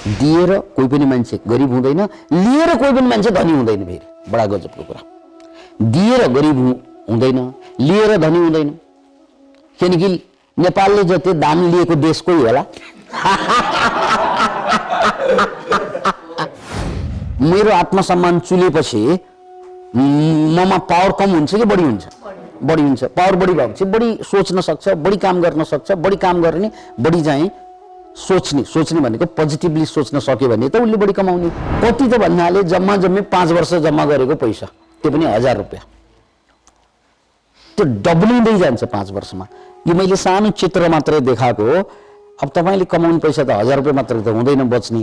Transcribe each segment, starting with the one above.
दिएर कोही पनि मान्छे गरिब हुँदैन, लिएर कोही पनि मान्छे धनी हुँदैन। फेरि बडा गजबको कुरा, दिएर गरिब हुँदैन, लिएर धनी हुँदैन। किनकि नेपालले जति दान लिएको देश कोही होला। मेरो आत्मसम्मान चुलेपछि ममा पावर कम हुन्छ कि बढी हुन्छ? बढी हुन्छ। पावर बढी भएपछि बढी सोच्न सक्छ, बढी काम गर्न सक्छ। बढी काम गर्ने, बढी चाहिँ सोच्ने भनेको पोजिटिभली सोच्न सक्यो भने त उसले बढी कमाउने। कति त भन्नाले जम्मा 5 वर्ष जम्मा गरेको पैसा, त्यो पनि 1000 रुपैयाँ, त्यो डबलिँदै जान्छ 5 वर्षमा। यो मैले सानो चित्र मात्रै देखाएको हो। अब तपाईले कमाउने पैसा त 1000 रुपैयाँ मात्रै त हुँदैन बच्ने।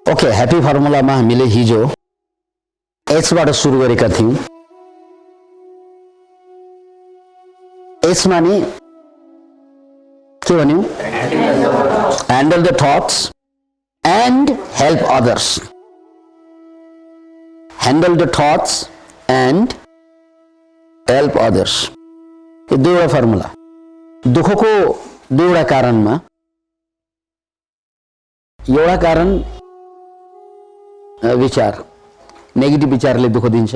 ओके, ह्यापी फर्मुलामा हामीले हिजो एच बाट सुरु गरेका थियौं। एच माने के भन्यौ? Handle the thoughts and help others. Handle the thoughts and help others, यो दुईवटा फर्मुला। दुःखको दुईवटा कारणमा एउटा कारण विचार, नेगेटिभ विचारले दुःख दिन्छ,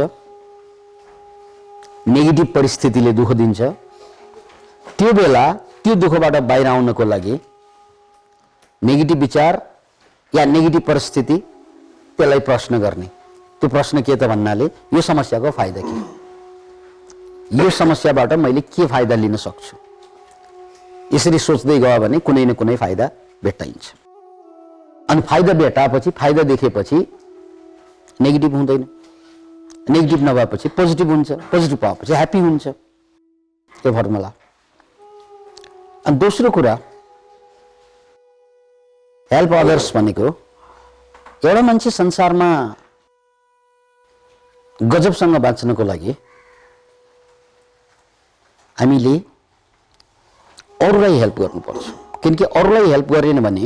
नेगेटिभ परिस्थितिले दुःख दिन्छ। त्यो बेला त्यो दुःखबाट बाहिर आउनको लागि नेगेटिभ विचार या नेगेटिभ परिस्थिति, त्यसलाई प्रश्न गर्ने। त्यो प्रश्न के त भन्नाले यो समस्याको फाइदा के? यो समस्याबाट मैले के फाइदा लिन सक्छु? यसरी सोच्दै गयो भने कुनै न कुनै फाइदा भेट्टाइन्छ। अनि फाइदा भेटाएपछि, फाइदा देखेपछि नेगेटिभ हुँदैन, नेगेटिभ नभएपछि पोजिटिभ हुन्छ, पोजिटिभ भएपछि ह्याप्पी हुन्छ। त्यो फर्मुला। अनि दोस्रो कुरा, हेल्प अदर्स भनेको एउटा मान्छे संसारमा गजबसँग बाँच्नको लागि हामीले अरूलाई हेल्प गर्नुपर्छ। किनकि अरूलाई हेल्प गरेन भने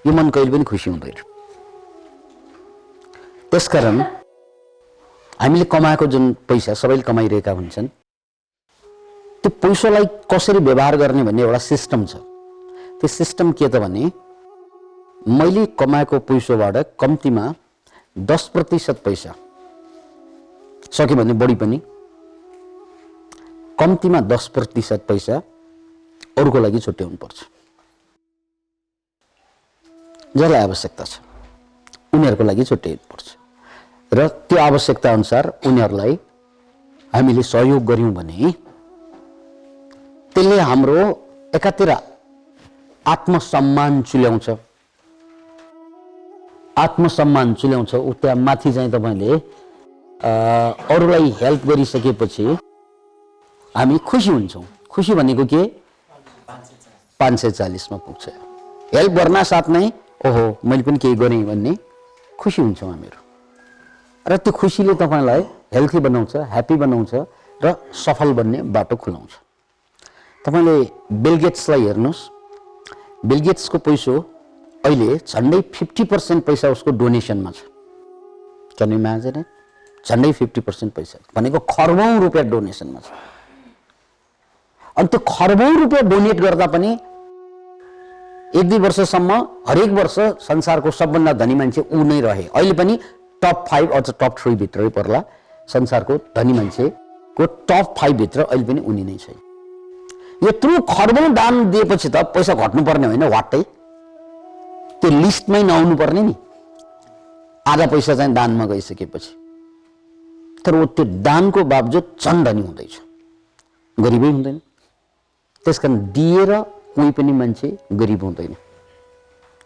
यो मन कहिले पनि खुसी हुँदैन। त्यसकारण हामीले कमाएको जुन पैसा सबैले कमाइरहेका हुन्छन्, त्यो पैसालाई कसरी व्यवहार गर्ने भन्ने एउटा सिस्टम छ। त्यो सिस्टम के त भने मैले कमाएको पैसाबाट कम्तीमा 10% पैसा, सक्यो भने बढी पनि, कम्तीमा 10% पैसा अरूको लागि छुट्याउनु पर्छ। जसलाई आवश्यकता छ उनीहरूको लागि छुट्याउनु पर्छ र त्यो आवश्यकता अनुसार उनीहरूलाई हामीले सहयोग गर्यौं भने त्यसले हाम्रो एकातिर आत्मसम्मान चुल्याउँछ। आत्मसम्मान चुल्याउँछ। उता माथि चाहिँ तपाईले अरूलाई हेल्प गरिसकेपछि हामी खुसी हुन्छौं। खुसी भनेको के? 540 मा पुग्छ। हेल्प गर्न साथ नै ओहो मैले पनि केही गरेँ भन्ने खुसी हुन्छौं हामीहरु। र त्यो खुसीले तपाईलाई हेल्थी बनाउँछ, ह्यापी बनाउँछ र सफल बन्ने बाटो खुलाउँछ। तपाईले बिल गेट्सलाई हेर्नुस्। बिल गेट्सको पैसा अहिले झन्डै 50% पैसा उसको डोनेसनमा छ। Can you imagine it? झन्डै 50% पैसा भनेको खरबौं रुपैयाँ डोनेसनमा छ। अनि त्यो खरबौं रुपैयाँ डोनेट गर्दा पनि 1-2 वर्षसम्म हरेक वर्ष संसारको सबभन्दा धनी मान्छे ऊ नै रहे। अहिले पनि टप 5 अथवा टप 3 भित्रै पर्ला। संसारको धनी मान्छेको टप 5 भित्र अहिले पनि उनी नै छ। यत्रो खरबौं दान दिएपछि त पैसा घट्नु पर्ने होइन, वाट्टै त्यो लिस्टमै नआउनु पर्ने नि। आधा पैसा चाहिँ दानमा गइसकेपछि। तर वो त्यो दानको बावजुद झन् धनी हुँदैछ, गरिबै हुँदैन। त्यसकारण दिएर कोही पनि मान्छे गरिब हुँदैन,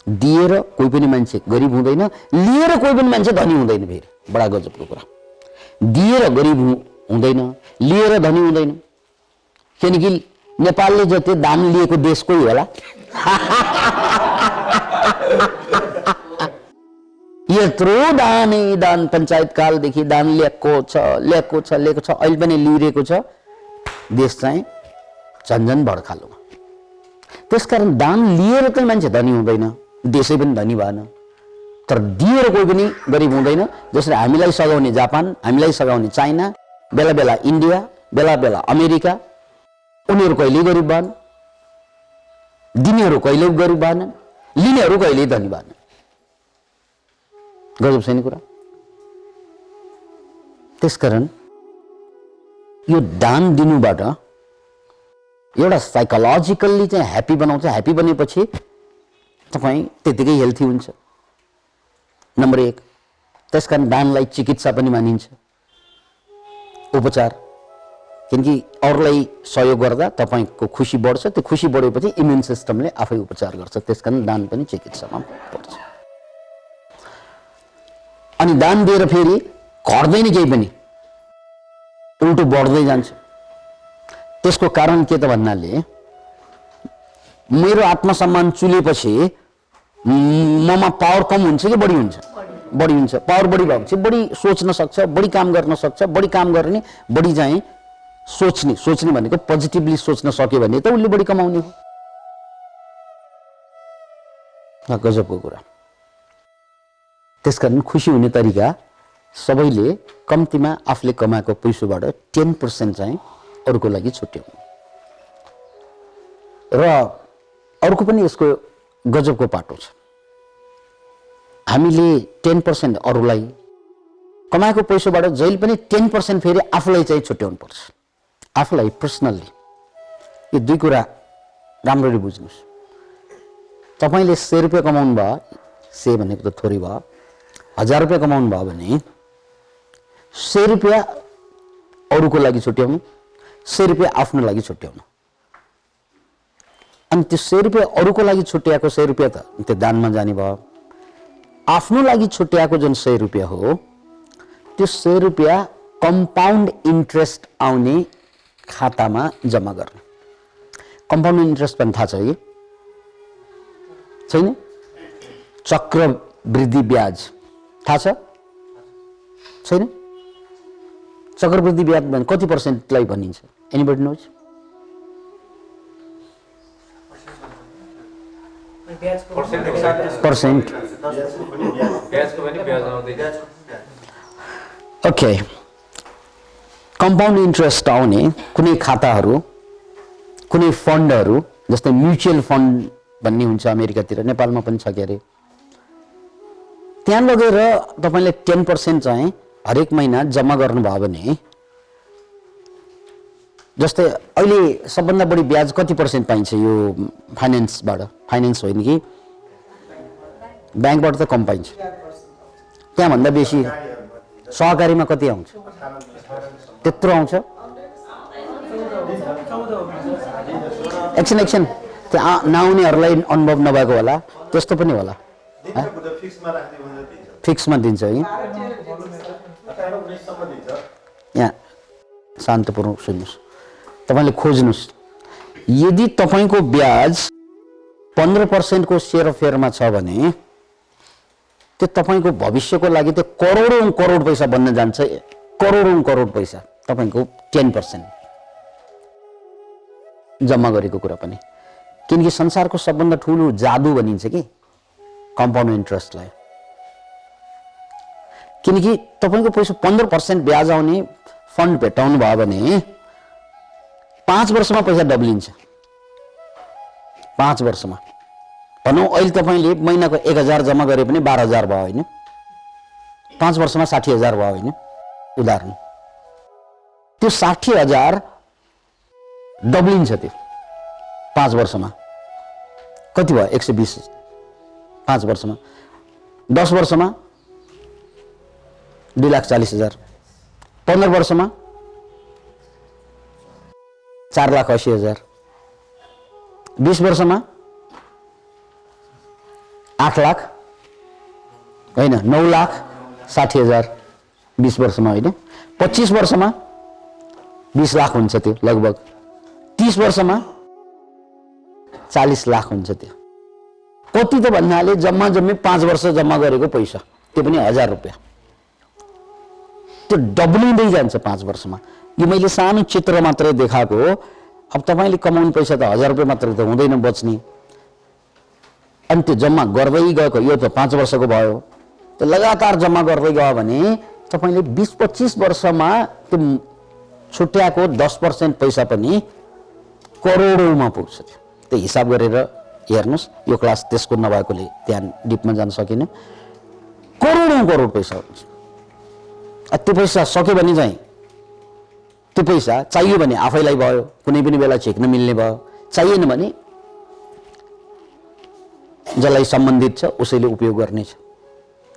दिएर कोही पनि मान्छे गरिब हुँदैन, लिएर कोही पनि मान्छे धनी हुँदैन। फेरि बडा गजबको कुरा, दिएर गरिब हुँदैन, लिएर धनी हुँदैन। किनकि नेपालले जति दान लिएको देश कोही होला? यत्रो दानै दान पञ्चायत कालदेखि दान ल्याएको छ। अहिले पनि लिइरहेको छ देश चाहिँ झन्झन भड्खालोमा। त्यसकारण दान लिएर त मान्छे धनी हुँदैन, देशै पनि धनी भएन। तर दिएर कोही पनि गरिब हुँदैन। जसरी हामीलाई सघाउने जापान, हामीलाई सघाउने चाइना, बेला बेला इन्डिया, बेला बेला अमेरिका, उनीहरू कहिले गरिब भएन। दिनेहरू कहिल्यै गरिब भएनन्, लिनेहरू कहिल्यै धनी भएनन्। गजब छैन कुरा। त्यसकारण यो दान दिनुबाट एउटा साइकोलोजिकल्ली चाहिँ ह्याप्पी बनाउँछ। ह्याप्पी बनेपछि तपाईँ त्यतिकै हेल्थी हुन्छ, नम्बर 1। त्यसकारण दानलाई चिकित्सा पनि मानिन्छ, उपचार। किनकि अरूलाई सहयोग गर्दा तपाईँको खुसी बढ्छ, त्यो खुसी बढेपछि इम्युन सिस्टमले आफै उपचार गर्छ। त्यसकारण दान पनि चिकित्सामा पर्छ। अनि दान दिएर फेरि घट्दैन केही पनि, उल्टो बढ्दै जान्छ। त्यसको कारण के त भन्नाले मेरो आत्मसम्मान चुलेपछि ममा पावर कम हुन्छ कि बढी हुन्छ? बढी हुन्छ। पावर बढी भएपछि बढी सोच्न सक्छ, बढी काम गर्न सक्छ। बढी काम गर्ने, बढी चाहिँ सोच्ने भनेको पोजिटिभली सोच्न सक्यो भने त उसले बढी कमाउने हो। गजबको कुरा। त्यसकारण खुसी हुने तरिका सबैले कम्तीमा आफूले कमाएको पैसाबाट 10% चाहिँ अरूको लागि छुट्याउनु। र अर्को पनि यसको गजबको पाटो छ। हामीले 10% अरूलाई, कमाएको पैसाबाट जहिले पनि 10% फेरि आफूलाई चाहिँ छुट्याउनु पर्छ। आफूलाई पर्सनल्ली। यो दुई कुरा राम्ररी बुझ्नुहोस्। तपाईँले 100 रुपियाँ कमाउनु भयो, 100 भनेको त थोरै भयो, 1000 रुपियाँ कमाउनु भयो भने 100 रुपियाँ अरूको लागि छुट्याउनु, 100 रुपियाँ आफ्नो लागि छुट्याउनु। अनि त्यो 100 रुपियाँ अरूको लागि छुट्याएको 100 रुपियाँ त त्यो दानमा जाने भयो। आफ्नो लागि छुट्याएको जुन 100 रुपियाँ हो, त्यो 100 रुपियाँ कम्पाउन्ड इन्ट्रेस्ट आउने खातामा जम्मा गर्ने। कम्पाउन्ड इन्ट्रेस्ट पनि थाहा छ कि छैन? चक्रवृद्धि ब्याज थाहा छ छैन? चक्रवृद्धि ब्याज भने कति पर्सेन्टलाई भनिन्छ? Anybody knows? Percent. Okay. Compound interest आउने कुनै खाताहरू, कुनै फन्डहरू, जस्तै म्युचुअल फन्ड भन्ने हुन्छ अमेरिकातिर, नेपालमा पनि छ के अरे। त्यहाँ लगेर तपाईँले 10% चाहिँ हरेक महिना जम्मा गर्नुभयो भने, जस्तै अहिले सबभन्दा बढी ब्याज कति पर्सेन्ट पाइन्छ यो फाइनेन्सबाट? फाइनेन्स होइन कि ब्याङ्कबाट त कम पाइन्छ। त्यहाँभन्दा बेसी सहकारीमा कति आउँछ? त्यत्रो आउँछ। एकछिन त्यहाँ नआउनेहरूलाई अनुभव नभएको होला, त्यस्तो पनि होला। फिक्समा दिन्छ है। यहाँ शान्तपूर्वक सुन्नुहोस्, तपाईँले खोज्नुहोस्। यदि तपाईँको ब्याज 15% को सेयर फेयरमा छ भने त्यो तपाईँको भविष्यको लागि त्यो करोडौं करोड पैसा बन्न जान्छ। करोडौं करोड पैसा तपाईँको 10% जम्मा गरेको कुरा पनि। किनकि संसारको सबभन्दा ठुलो जादु भनिन्छ कि कम्पाउन्ड इन्ट्रेस्टलाई। किनकि तपाईँको पैसा 15% ब्याज आउने फन्ड भेटाउनु भयो भने 5 वर्षमा पैसा डब्लिन्छ। 5 वर्षमा भनौँ अहिले तपाईँले महिनाको 1000 जम्मा गरे पनि 12000 भयो होइन? 5 वर्षमा 60000 भयो होइन? उदाहरण। त्यो 60000 डब्लिन्छ। त्यो 5 वर्षमा कति भयो? 120। 5 वर्षमा 10 वर्षमा 2,40,000। 15 वर्षमा 4,80,000। 20 वर्षमा 8 लाख होइन, 9,60,000। 20 वर्षमा होइन। 25 वर्षमा 20 लाख हुन्छ त्यो लगभग। 30 वर्षमा 40 लाख हुन्छ त्यो। कति त भन्नाले जम्मा जम्मी 5 वर्ष जम्मा गरेको पैसा, त्यो पनि 1000 रुपियाँ, त्यो डब्लिँदै जान्छ 5 वर्षमा। यो मैले सानो चित्र मात्रै देखाएको हो। अब तपाईँले कमाउने पैसा त 1000 रुपियाँ मात्रै त हुँदैन बच्ने। अनि त्यो जम्मा गर्दै गएको, यो त 5 वर्षको भयो, त्यो लगातार जम्मा गर्दै गयो भने तपाईँले 20-25 वर्षमा त्यो छुट्याएको 10% पैसा पनि करोडौंमा पुग्छ। त्यो हिसाब गरेर हेर्नुहोस् यो क्लास त्यसको नभएकोले त्यहाँ डिपमा जान सकिन। करोडौं करोड पैसा हुन्छ। त्यो पैसा सक्यो भने चाहिँ त्यो पैसा चाहियो भने आफैलाई भयो, कुनै पनि बेला झिक्न मिल्ने भयो, चाहिएन भने जसलाई सम्बन्धित छ उसैले उपयोग गर्नेछ।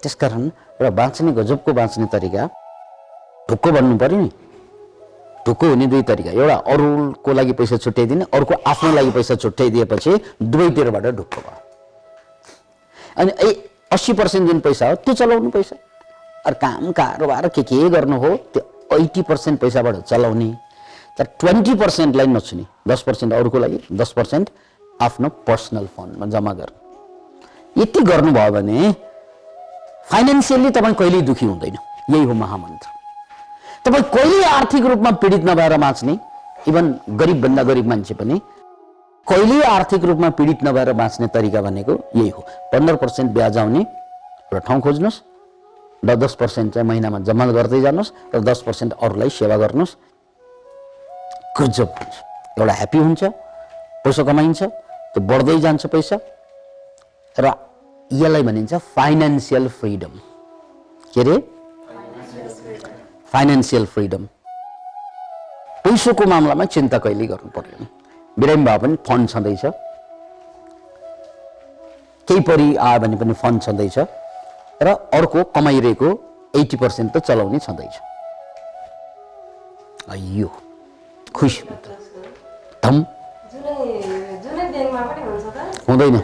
त्यसकारण र बाँच्ने गजबको बाँच्ने तरिका ढुक्क बन्नु पर्यो नि। ढुक्क हुने दुई तरिका, एउटा अरूको लागि पैसा छुट्याइदिने, अर्को आफ्नो लागि पैसा छुट्याइदिएपछि दुवैतिरबाट ढुक्क भयो। अनि 80% जुन पैसा हो त्यो चलाउनु पैसा, अरू काम कारोबार के गर्नु हो त्यो 80% पैसाबाट चलाउने। तर 20% लाई नछुने, 10% अरूको लागि, 10% आफ्नो पर्सनल फन्डमा जम्मा गर्नु। यति गर्नुभयो भने फाइनेन्सियली तपाईँ कहिल्यै दुखी हुँदैन। यही हो महामन्त्र। तपाईँ कहिले आर्थिक रूपमा पीडित नभएर बाँच्ने, इभन गरिबभन्दा गरिब मान्छे पनि कहिले आर्थिक रूपमा पीडित नभएर बाँच्ने तरिका भनेको यही हो। 15% ब्याज आउने एउटा ठाउँ खोज्नुहोस् र 10% चाहिँ महिनामा जम्मा गर्दै जानुहोस् र 10% अरूलाई सेवा गर्नुहोस्। गजब हुन्छ। एउटा ह्याप्पी हुन्छ, पैसा कमाइन्छ, त्यो बढ्दै जान्छ पैसा। र यसलाई भनिन्छ फाइनेन्सियल फ्रिडम। के रे? Financial freedom. पैसाको मामलामा चिन्ता कहिल्यै गर्नु पर्दैन। बिरामी भए पनि फन्ड छँदैछ, केही परि आयो भने पनि फन्ड छँदैछ र अर्को कमाइरहेको 80% त चलाउने छँदैछ। अयो खुसी धम हुँदैन।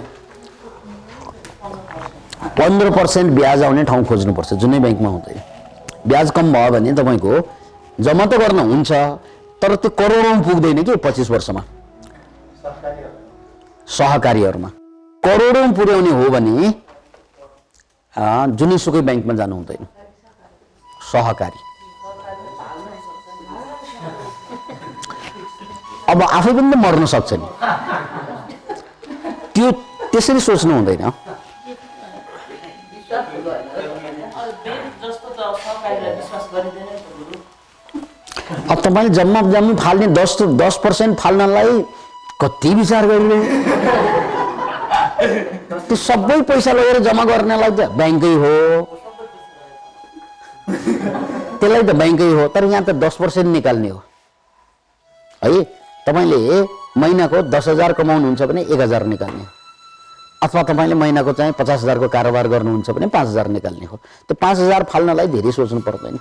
15% ब्याज आउने ठाउँ खोज्नुपर्छ, जुनै ब्याङ्कमा हुँदैन। ब्याज कम भयो भने तपाईँको जम्मा त गर्न हुन्छ तर त्यो करोडौं पुग्दैन कि 25 वर्षमा। सहकारीहरूमा करोडौं पुर्याउने हो भने जुनैसुकै ब्याङ्कमा जानु हुँदैन। सहकारी अब आफै पनि त मर्न सक्छ नि, त्यो त्यसरी सोच्नु हुँदैन। अब तपाईँले जम्मा फाल्ने 10% फाल्नलाई कति विचार गरिरहे। त्यो सबै पैसा लगेर जम्मा गर्नलाई त ब्याङ्कै हो, त्यसलाई त ब्याङ्कै हो। तर यहाँ त 10% निकाल्ने हो है। तपाईँले महिनाको 10,000 कमाउनुहुन्छ भने 1,000 निकाल्ने हो, अथवा तपाईँले महिनाको चाहिँ 50,000 को कारोबार गर्नुहुन्छ भने 5,000 निकाल्ने हो। त्यो 5,000 फाल्नलाई धेरै सोच्नु पर्दैन,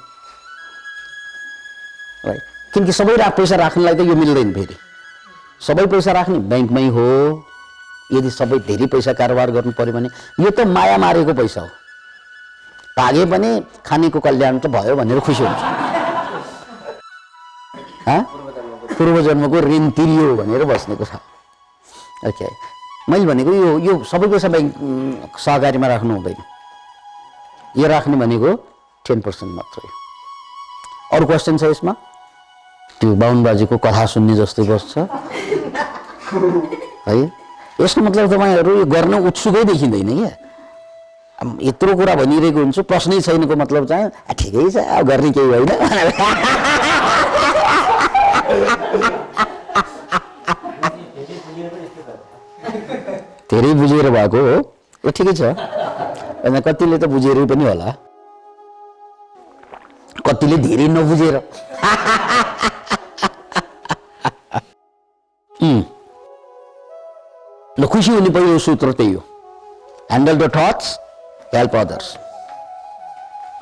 राइट? किनकि सबै पैसा राख्नलाई त यो मिल्दैन। फेरि सबै पैसा राख्ने ब्याङ्कमै हो। यदि सबै धेरै पैसा कारोबार गर्नु पर्यो भने यो त माया मारेको पैसा हो। भागे पनि खानेको कल्याण त भयो भनेर खुसी हुन्छ। पूर्व जन्मको ऋण तिरियो भनेर बस्नेको छ। ओके, मैले भनेको यो सबै पैसा ब्याङ्क सहकारीमा राख्नु हुँदैन। यो राख्ने भनेको 10% मात्रै। अरू क्वेसन छ यसमा? त्यो बाहुन बाजेको कथा सुन्ने जस्तै बस्छ है। यसको मतलब तपाईँहरू यो गर्न उत्सुकै देखिँदैन क्या। यत्रो कुरा भनिरहेको हुन्छु, प्रश्नै छैनको मतलब चाहिँ ठिकै छ, गर्ने केही होइन। धेरै बुझेर भएको हो, ठिकै छ। कतिले त बुझेरै पनि होला, कतिले धेरै नबुझेर। ल, खुसी हुने पहिलो सूत्र त्यही हो, handle the thoughts, help others.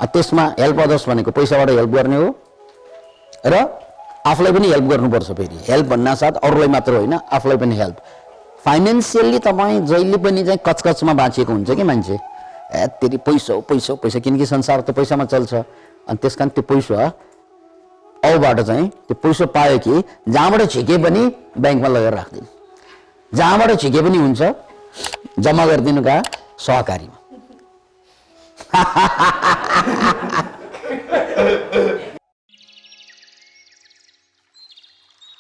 त्यसमा हेल्प अदर्स भनेको पैसाबाट हेल्प गर्ने हो र आफूलाई पनि हेल्प गर्नुपर्छ। फेरि हेल्प भन्नासाथ अरूलाई मात्र होइन, आफूलाई पनि हेल्प। फाइनेन्सियल्ली तपाईँ जहिले पनि चाहिँ कचकचमा बाँचिएको हुन्छ कि मान्छे, तेरि पैसा पैसा पैसा, किनकि संसार त पैसामा चल्छ। अनि त्यस कारण त्यो पैसा औबाट चाहिँ त्यो पैसा पायो कि जहाँबाट झिके पनि ब्याङ्कमा लगेर राख्दिनु, जहाँबाट झिके पनि हुन्छ जम्मा गरिदिनु कहाँ? सहकारीमा।